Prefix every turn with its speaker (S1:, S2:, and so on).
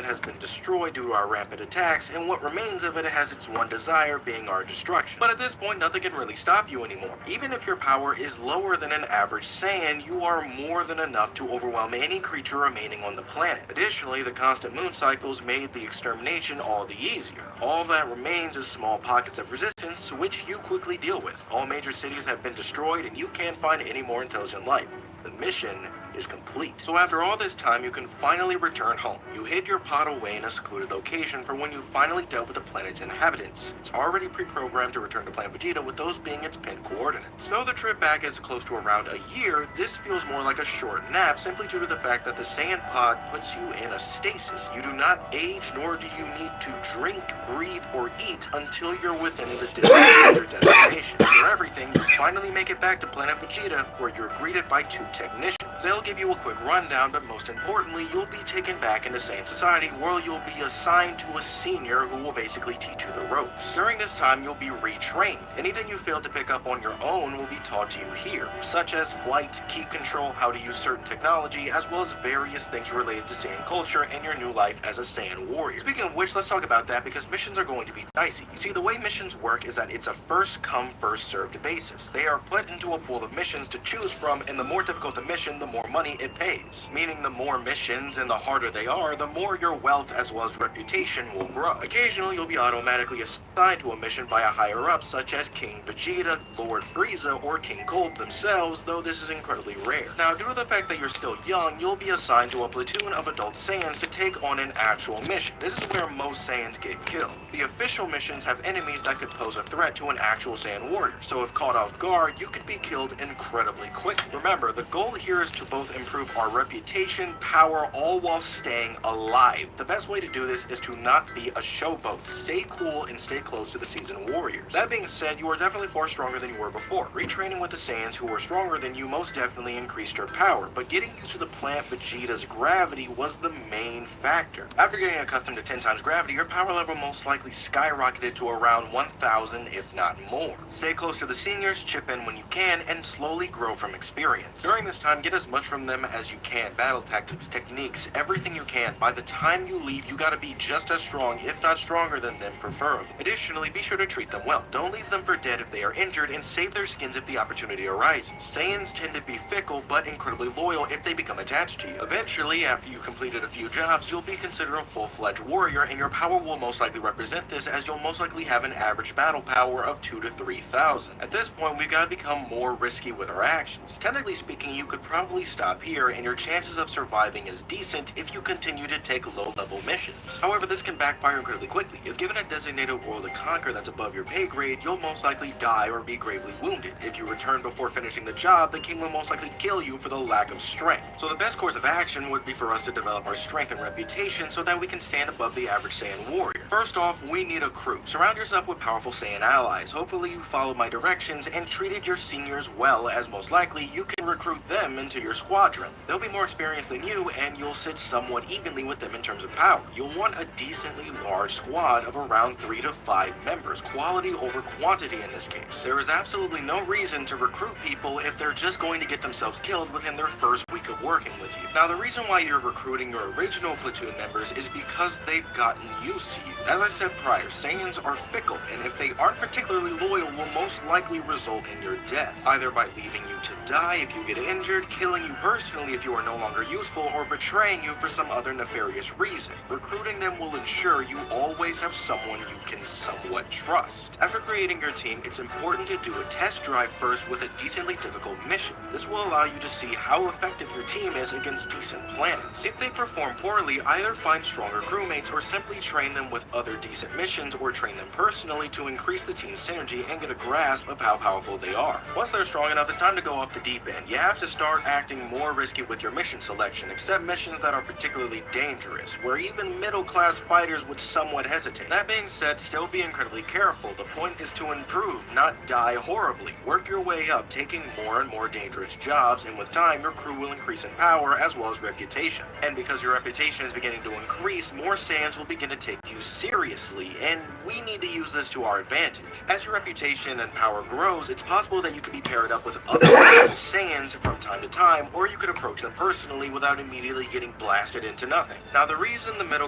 S1: has been destroyed due to our rampant attacks, and what remains of it has its one desire, being our destruction. But at this point, nothing can really stop you anymore. Even if your power is lower than an average Saiyan, you are more than enough to overwhelm any creature remaining on the planet. Additionally, the constant moon cycles made the extermination all the easier. All that remains is small pockets of resistance, which you quickly deal with. All major cities have been destroyed, and you can't find any more intelligent life. The mission is complete. So after all this time, you can finally return home. You hid your pod away in a secluded location for when you finally dealt with the planet's inhabitants. It's already pre-programmed to return to Planet Vegeta, with those being its pinned coordinates. Though the trip back is close to around a year, this feels more like a short nap, simply due to the fact that the Saiyan pod puts you in a stasis. You do not age, nor do you need to drink, breathe, or eat until you're within the distance of your destination. For everything, you finally make it back to Planet Vegeta, where you're greeted by two technicians. They'll give you a quick rundown, but most importantly, you'll be taken back into Saiyan society, where you'll be assigned to a senior who will basically teach you the ropes. During this time, you'll be retrained. Anything you failed to pick up on your own will be taught to you here, such as flight, key control, how to use certain technology, as well as various things related to Saiyan culture and your new life as a Saiyan warrior. Speaking of which, let's talk about that, because missions are going to be dicey. You see, the way missions work is that it's a first-come, first-served basis. They are put into a pool of missions to choose from, and the more difficult the mission, the more money it pays. Meaning the more missions and the harder they are, the more your wealth as well as reputation will grow. Occasionally, you'll be automatically assigned to a mission by a higher-up, such as King Vegeta, Lord Frieza, or King Cold themselves, though this is incredibly rare. Now, due to the fact that you're still young, you'll be assigned to a platoon of adult Saiyans to take on an actual mission. This is where most Saiyans get killed. The official missions have enemies that could pose a threat to an actual Saiyan warrior, so if caught off guard, you could be killed incredibly quickly. Remember, the goal here is to both improve our reputation, power, all while staying alive. The best way to do this is to not be a showboat. Stay cool and stay close to the seasoned warriors. That being said, you are definitely far stronger than you were before. Retraining with the Saiyans who were stronger than you most definitely increased your power, but getting used to the Planet Vegeta's gravity was the main factor. After getting accustomed to 10 times gravity, your power level most likely skyrocketed to around 1,000, if not more. Stay close to the seniors, chip in when you can, and slowly grow from experience. During this time, get as much from them as you can. Battle tactics, techniques, everything you can. By the time you leave, you gotta be just as strong, if not stronger than them, preferably. Additionally, be sure to treat them well. Don't leave them for dead if they are injured, and save their skins if the opportunity arises. Saiyans tend to be fickle, but incredibly loyal if they become attached to you. Eventually, after you've completed a few jobs, you'll be considered a full-fledged warrior, and your power will most likely represent this, as you'll most likely have an average battle power of 2,000 to 3,000. At this point, we've got to become more risky with our actions. Technically speaking, you could probably stop here, and your chances of surviving is decent if you continue to take low-level missions. However, this can backfire incredibly quickly. If given a designated world to conquer that's above your pay grade, you'll most likely die or be gravely wounded. If you return before finishing the job, the king will most likely kill you for the lack of strength. So the best course of action would be for us to develop our strength and reputation so that we can stand above the average Saiyan warrior. First off, we need a crew. Surround yourself with powerful Saiyan allies. Hopefully you followed my directions and treated your seniors well, as most likely you can recruit them into your squadron. They'll be more experienced than you, and you'll sit somewhat evenly with them in terms of power. You'll want a decently large squad of around 3 to 5 members, quality over quantity in this case. There is absolutely no reason to recruit people if they're just going to get themselves killed within their first week of working with you. Now, the reason why you're recruiting your original platoon members is because they've gotten used to you. As I said prior, Saiyans are fickle, and if they aren't particularly loyal, will most likely result in your death, either by leaving you to die if you get injured, killing you personally if you are no longer useful, or betraying you for some other nefarious reason. Recruiting them will ensure you always have someone you can somewhat trust. After creating your team, it's important to do a test drive first with a decently difficult mission. This will allow you to see how effective your team is against decent planets. If they perform poorly, either find stronger crewmates or simply train them with other decent missions, or train them personally to increase the team's synergy and get a grasp of how powerful they are. Once they're strong enough, it's time to go off the deep end. You have to start acting more risky with your mission selection, except missions that are particularly dangerous, where even middle-class fighters would somewhat hesitate. That being said, still be incredibly careful. The point is to improve, not die horribly. Work your way up, taking more and more dangerous jobs, and with time, your crew will increase in power as well as reputation. And because your reputation is beginning to increase, more Saiyans will begin to take you seriously, and we need to use this to our advantage. As your reputation and power grows, it's possible that you could be paired up with other Saiyans from time to time, or you could approach them personally without immediately getting blasted into nothing. Now, the reason the middle